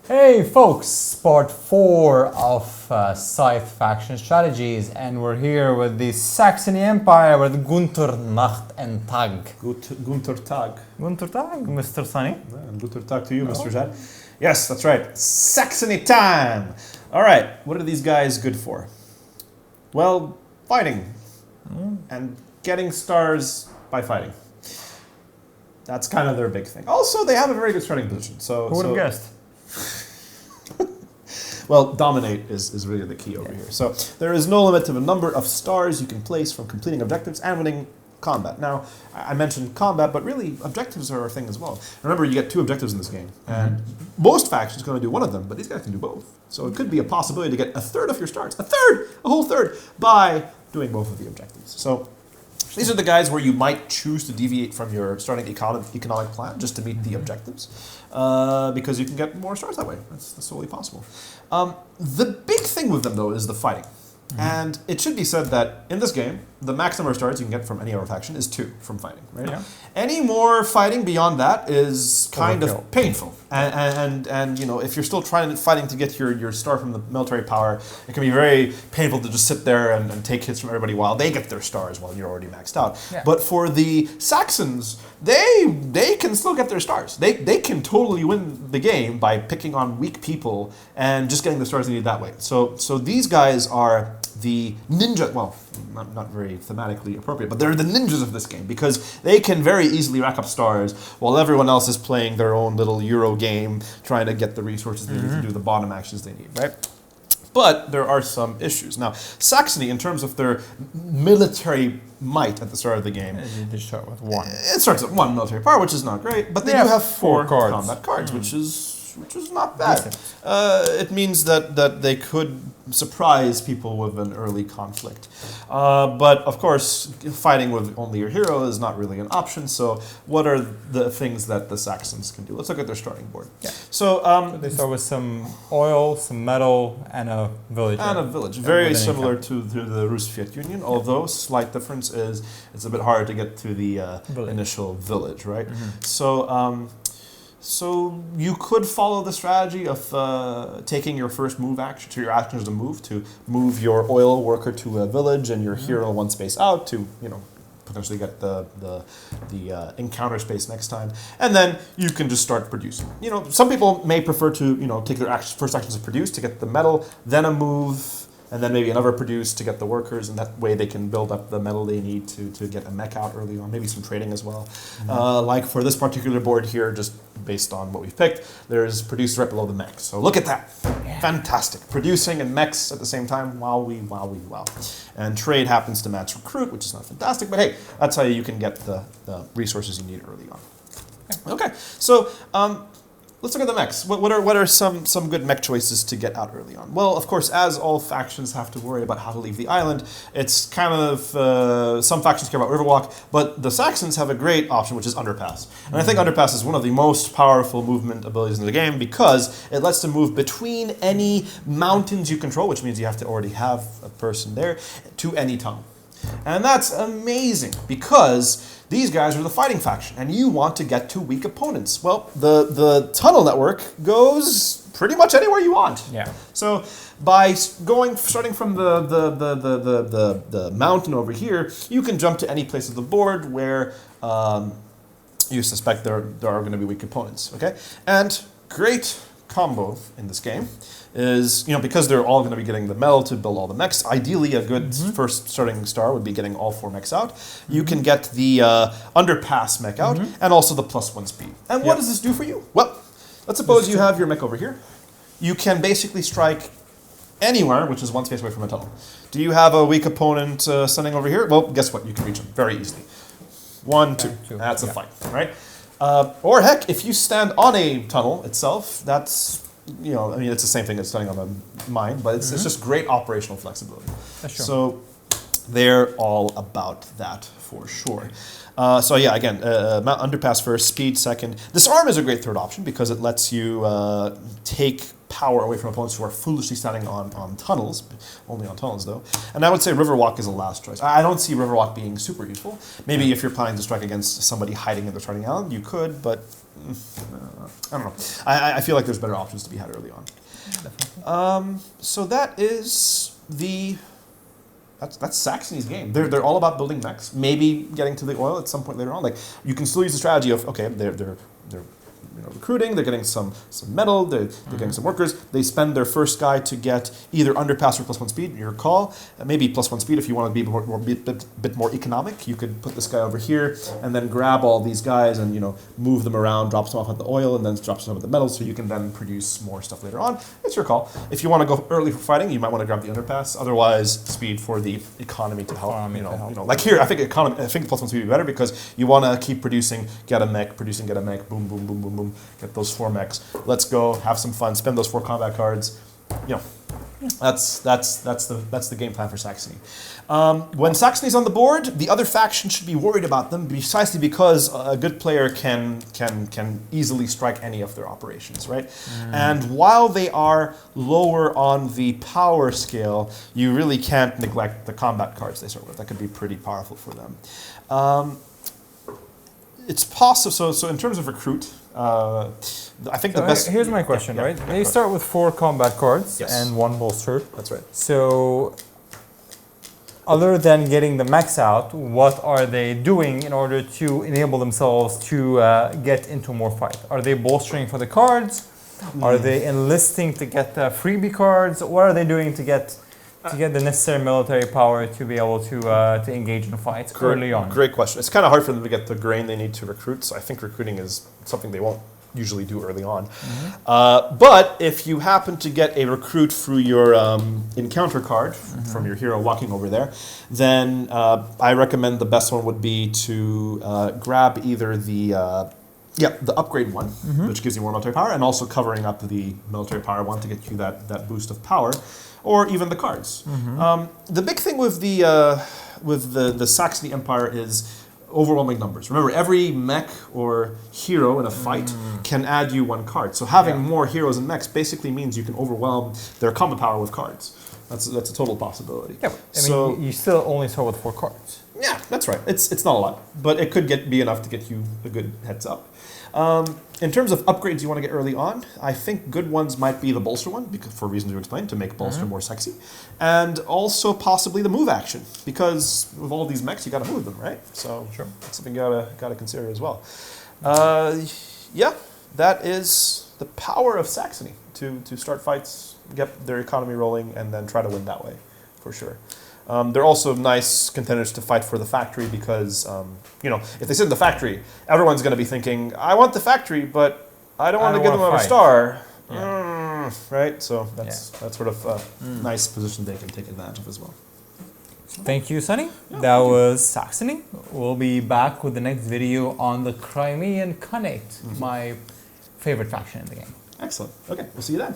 Hey folks, part 4 of Scythe faction strategies, and we're here with the Saxony Empire with Gunther, Nacht and Tag. Gunther Tag. Gunther Tag, Mr. Sunny. And Gunther Tag to you, Mr. Jad. Yes, that's right. Saxony time! Alright, what are these guys good for? Well, fighting. And getting stars by fighting. That's kind of their big thing. Also, they have a very good starting position. Who would have guessed? Well, dominate is really the key over here. So there is no limit to the number of stars you can place from completing objectives and winning combat. Now, I mentioned combat, but really objectives are a thing as well. Remember, you get 2 objectives in this game, and most factions are going to do one of them, but these guys can do both. So it could be a possibility to get a third of your stars, a whole third, by doing both of the objectives. So these are the guys where you might choose to deviate from your starting economic plan just to meet the objectives, because you can get more stars that way. That's totally possible. The big thing with them, though, is the fighting. And it should be said that in this game, the max number of stars you can get from any other faction is 2 from fighting, right? Yeah. Any more fighting beyond that is kind of painful. And you know, if you're still fighting to get your star from the military power, it can be very painful to just sit there and take hits from everybody while they get their stars while you're already maxed out. Yeah. But for the Saxons, they can still get their stars. They can totally win the game by picking on weak people and just getting the stars they need that way. So these guys are the ninja, well, not very thematically appropriate, but they're the ninjas of this game because they can very easily rack up stars while everyone else is playing their own little Euro game, trying to get the resources they need to do the bottom actions they need, right? But there are some issues. Now, Saxony, in terms of their military might at the start of the game, They start with 1. it starts at 1 military power, which is not great, but they do have 4 combat cards, which is not bad. It means that they could surprise people with an early conflict. But of course, fighting with only your hero is not really an option. So what are the things that the Saxons can do? Let's look at their starting board. Yeah. So They start with some oil, some metal, and a village. Very similar to the Rus-Soviet Union, although slight difference is it's a bit harder to get to the initial village, right? So you could follow the strategy of taking your first move action, to your actions to move your oil worker to a village and your hero 1 space out to, you know, potentially get the encounter space next time, and then you can just start producing. You know, some people may prefer to, you know, take their first actions to produce to get the metal, then a move, and then maybe another produce to get the workers, and that way they can build up the metal they need to get a mech out early on, maybe some trading as well. Like for this particular board here, just based on what we've picked, there's produce right below the mech. So look at that. Yeah. Fantastic. Producing and mechs at the same time. Wow. And trade happens to match recruit, which is not fantastic, but hey, that's how you can get the resources you need early on. Okay, so let's look at the mechs. What are some good mech choices to get out early on? Well, of course, as all factions have to worry about how to leave the island, it's kind of, some factions care about Riverwalk, but the Saxons have a great option, which is Underpass. And I think Underpass is one of the most powerful movement abilities in the game because it lets them move between any mountains you control, which means you have to already have a person there, to any tunnel. And that's amazing because these guys are the fighting faction, and you want to get to weak opponents. Well, the tunnel network goes pretty much anywhere you want. Yeah. So by starting from the mountain over here, you can jump to any place of the board where you suspect there are going to be weak opponents. Okay, and great combo in this game is, you know, because they're all going to be getting the metal to build all the mechs, ideally a good first starting star would be getting all 4 mechs out. You can get the underpass mech out and also the +1 speed. And what does this do for you? Well, let's suppose you have your mech over here. You can basically strike anywhere, which is 1 space away from a tunnel. Do you have a weak opponent standing over here? Well, guess what? You can reach them very easily. 1, 2. That's a fight, right? Or heck, if you stand on a tunnel itself, that's, you know, I mean, it's the same thing as standing on a mine, but it's just great operational flexibility. That's true. So they're all about that for sure. So yeah, again, underpass first, speed second. Disarm is a great third option because it lets you take power away from opponents who are foolishly standing on tunnels, only on tunnels though. And I would say Riverwalk is a last choice. I don't see Riverwalk being super useful. Maybe if you're planning to strike against somebody hiding in the starting island, you could, but I don't know. I feel like there's better options to be had early on. So that is that's Saxony's game. They're all about building mechs. Maybe getting to the oil at some point later on. Like you can still use the strategy of okay, they're recruiting. They're getting some metal. They're getting some workers. They spend their first guy to get either underpass or +1 speed. Your call. Maybe +1 speed if you want to be bit more economic. You could put this guy over here and then grab all these guys and move them around, drop some off at the oil, and then drop some at the metal, so you can then produce more stuff later on. It's your call. If you want to go early for fighting, you might want to grab the underpass. Otherwise, speed for the economy to help. Like here, I think +1 speed would be better because you want to keep producing, get a mech, boom, boom, boom, boom, boom. Get those 4 mechs. Let's go have some fun. Spend those 4 combat cards. That's the game plan for Saxony. When Saxony's on the board, the other faction should be worried about them precisely because a good player can easily strike any of their operations, right? And while they are lower on the power scale, you really can't neglect the combat cards they start with. That could be pretty powerful for them. It's possible. So in terms of recruit. I think the best. Here's my question, right? They start with 4 combat cards and 1 bolster. That's right. So, other than getting the mechs out, what are they doing in order to enable themselves to get into more fight? Are they bolstering for the cards? Are they enlisting to get the freebie cards? What are they doing to get the necessary military power to be able to engage in fights early on? Great question. It's kind of hard for them to get the grain they need to recruit, so I think recruiting is something they won't usually do early on. But if you happen to get a recruit through your encounter card from your hero walking over there, then I recommend the best one would be to grab either the upgrade one, which gives you more military power, and also covering up the military power one to get you that boost of power, or even the cards. The big thing with the Saxony Empire is overwhelming numbers. Remember, every mech or hero in a fight can add you 1 card. So having more heroes and mechs basically means you can overwhelm their combat power with cards. That's a total possibility. Yeah, but you still only start with 4 cards. Yeah, that's right. It's not a lot, but it could be enough to get you a good heads up. In terms of upgrades you want to get early on, I think good ones might be the bolster one, because for reasons you explained, to make bolster more sexy, and also possibly the move action, because with all these mechs you got to move them, right? So that's something you gotta consider as well. That is the power of Saxony to start fights, get their economy rolling, and then try to win that way, for sure. They're also nice contenders to fight for the factory because, if they sit in the factory, everyone's going to be thinking, I want the factory, but I don't want to give them a star. Right? So that's sort of a nice position they can take advantage of as well. Thank you, Sunny. That was Saxony. We'll be back with the next video on the Crimean Khanate, my favorite faction in the game. Excellent. Okay, we'll see you then.